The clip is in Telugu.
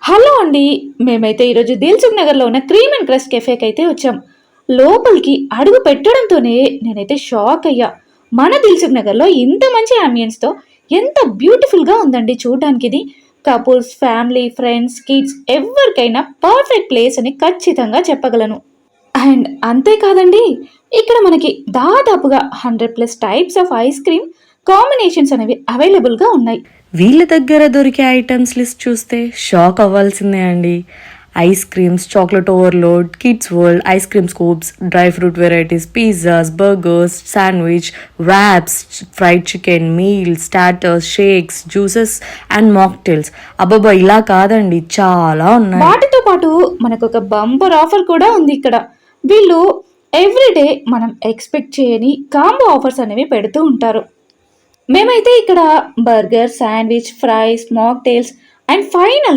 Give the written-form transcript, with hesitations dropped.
హలో అండి. మేమైతే ఈరోజు దిల్సుఖ్ నగర్‌లో ఉన్న క్రీమ్ అండ్ క్రస్ట్ కెఫేకి అయితే వచ్చాం. లోపలికి అడుగు పెట్టడంతోనే నేనైతే షాక్ అయ్యా. మన దిల్సుఖ్ నగర్‌లో ఇంత మంచి యాంబియన్స్‌తో ఎంత బ్యూటిఫుల్‌గా ఉందండి చూడడానికి ఇది. కపుల్స్, ఫ్యామిలీ, ఫ్రెండ్స్, కిడ్స్ ఎవరికైనా పర్ఫెక్ట్ ప్లేస్ అని ఖచ్చితంగా చెప్పగలను. అండ్ అంతే కాదండి. ఇక్కడ మనకి దాదాపుగా 100+ types of ice cream combinations అనేవి అవైలబుల్‌గా ఉన్నాయి. వీళ్ళ దగ్గర దొరికే ఐటమ్స్ లిస్ట్ చూస్తే షాక్ అవ్వాల్సిందే అండి. Ice creams, chocolate overload, kids world, ice cream scoops, dry fruit varieties, pizzas, burgers, sandwich, wraps, fried chicken, meals, starters, shakes, juices and mocktails. అబ్బబ్బా, ఇలా కాదండి, చాలా ఉన్నాయి. వాటితో పాటు మనకొక బంపర్ ఆఫర్ కూడా ఉంది ఇక్కడ. వీళ్ళు ఎవ్రీడే మనం ఎక్స్పెక్ట్ చేయని కాంబో ఆఫర్స్ అనేవి పెడుతూ ఉంటారు. మేమైతే ఇక్కడ burger, sandwich, fries, mocktails and final